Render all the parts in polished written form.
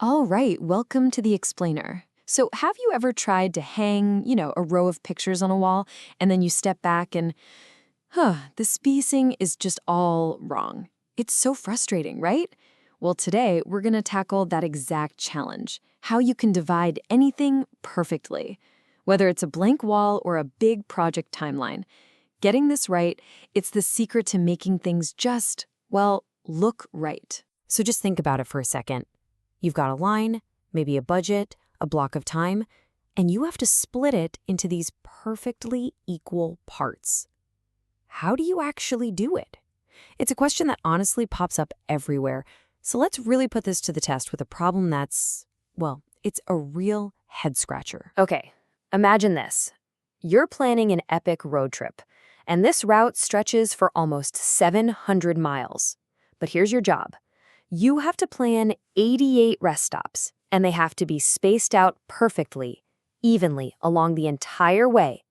All right, welcome to the explainer. So, have you ever tried to hang, a row of pictures on a wall, and then you step back and, the spacing is just all wrong? It's so frustrating, right? Well, today we're going to tackle that exact challenge, how you can divide anything perfectly, whether it's a blank wall or a big project timeline. Getting this right, it's the secret to making things just, well, look right. So just think about it for a second. You've got a line, maybe a budget, a block of time, and you have to split it into these perfectly equal parts. How do you actually do it? It's a question that honestly pops up everywhere. So let's really put this to the test with a problem that's, well, it's a real head-scratcher. Okay, imagine this. You're planning an epic road trip, and this route stretches for almost 700 miles. But here's your job. You have to plan 88 rest stops, and they have to be spaced out perfectly, evenly along the entire way.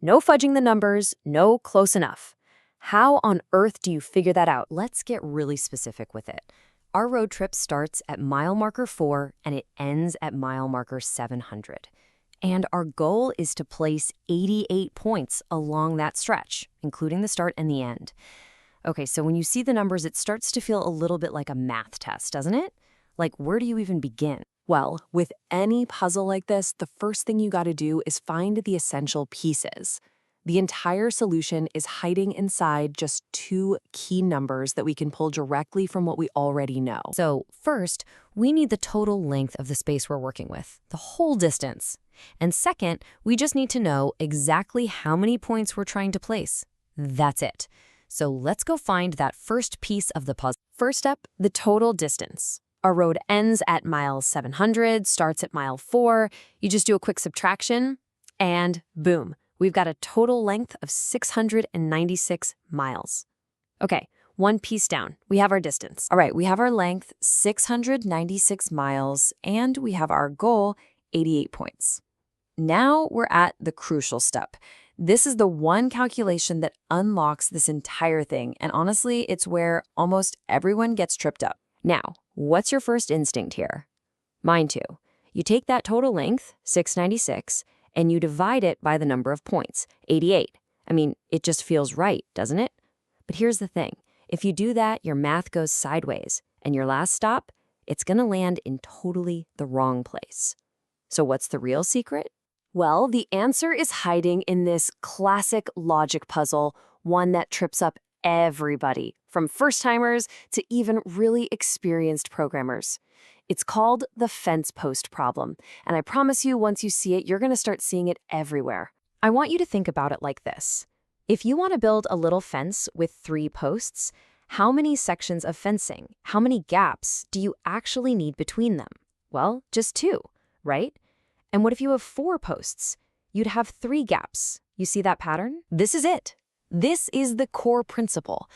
No fudging the numbers, no close enough. How on earth do you figure that out? Let's get really specific with it. Our road trip starts at mile marker 4 and it ends at mile marker 700. And our goal is to place 88 points along that stretch, including the start and the end. Okay, so when you see the numbers, it starts to feel a little bit like a math test, doesn't it? Like, where do you even begin? Well, with any puzzle like this, the first thing you got to do is find the essential pieces. The entire solution is hiding inside just two key numbers that we can pull directly from what we already know. So first, we need the total length of the space we're working with, the whole distance. And second, we just need to know exactly how many points we're trying to place. That's it. So let's go find that first piece of the puzzle. First up, the total distance. Our road ends at mile 700, starts at mile 4. You just do a quick subtraction, and boom, we've got a total length of 696 miles. Okay, one piece down. We have our distance. All right, we have our length, 696 miles, and we have our goal, 88 points. Now we're at the crucial step. This is the one calculation that unlocks this entire thing, and honestly, it's where almost everyone gets tripped up. Now, what's your first instinct here? Mine too. You take that total length, 696, and you divide it by the number of points, 88. I mean, it just feels right, doesn't it? But here's the thing. If you do that, your math goes sideways, and your last stop, it's going to land in totally the wrong place. So what's the real secret? Well, the answer is hiding in this classic logic puzzle, one that trips up everybody, from first-timers to even really experienced programmers. It's called the fence post problem, and I promise you, once you see it, you're going to start seeing it everywhere. I want you to think about it like this. If you want to build a little fence with 3 posts, how many sections of fencing, how many gaps do you actually need between them? Well, just 2, right? And what if you have 4 posts? You'd have 3 gaps. You see that pattern? This is it. This is the core principle.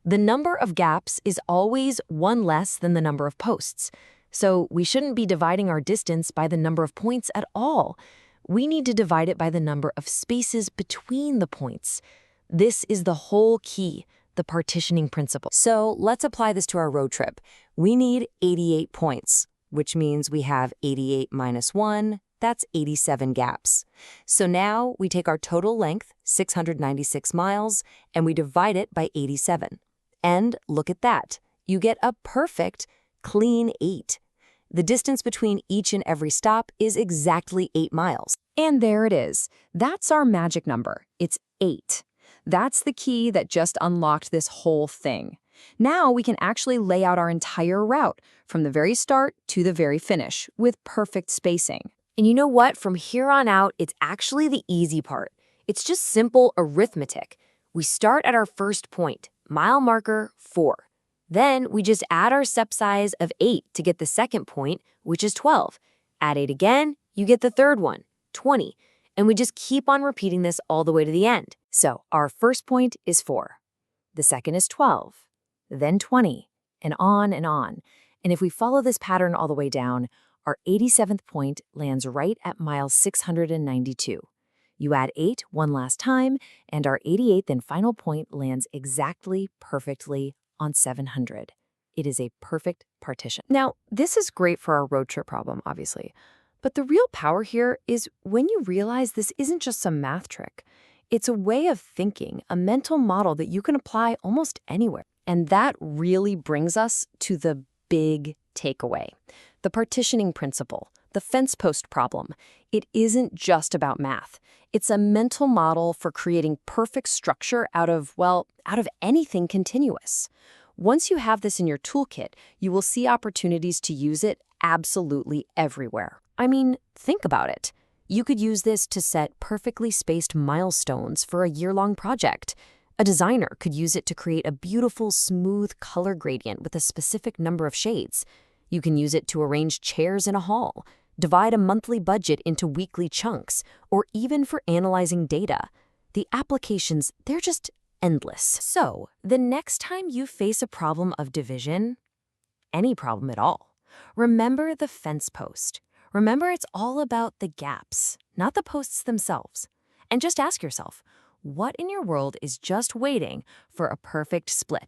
The number of gaps is always 1 less than the number of posts. So we shouldn't be dividing our distance by the number of points at all. We need to divide it by the number of spaces between the points. This is the whole key, the partitioning principle. So let's apply this to our road trip. We need 88 points, which means we have 88 minus 1. That's 87 gaps. So now we take our total length, 696 miles, and we divide it by 87. And look at that. You get a perfect, clean 8. The distance between each and every stop is exactly 8 miles. And there it is. That's our magic number. It's 8. That's the key that just unlocked this whole thing. Now we can actually lay out our entire route from the very start to the very finish with perfect spacing. And you know what? From here on out, it's actually the easy part. It's just simple arithmetic. We start at our first point, mile marker 4. Then we just add our step size of 8 to get the second point, which is 12. Add 8 again, you get the third one, 20. And we just keep on repeating this all the way to the end. So our first point is 4. The second is 12, then 20, and on and on. And if we follow this pattern all the way down, our 87th point lands right at mile 692. You add 8 one last time, and our 88th and final point lands exactly perfectly on 700. it is a perfect partition. Now, this is great for our road trip problem, obviously. But the real power here is when you realize this isn't just some math trick. It's a way of thinking, a mental model that you can apply almost anywhere. And that really brings us to the big takeaway. The partitioning principle, the fence post problem. It isn't just about math. It's a mental model for creating perfect structure out of anything continuous. Once you have this in your toolkit, you will see opportunities to use it absolutely everywhere. I mean, think about it. You could use this to set perfectly spaced milestones for a year-long project. A designer could use it to create a beautiful, smooth color gradient with a specific number of shades. You can use it to arrange chairs in a hall, divide a monthly budget into weekly chunks, or even for analyzing data. The applications, they're just endless. So, the next time you face a problem of division, any problem at all, remember the fence post. Remember, it's all about the gaps, not the posts themselves. And just ask yourself, what in your world is just waiting for a perfect split?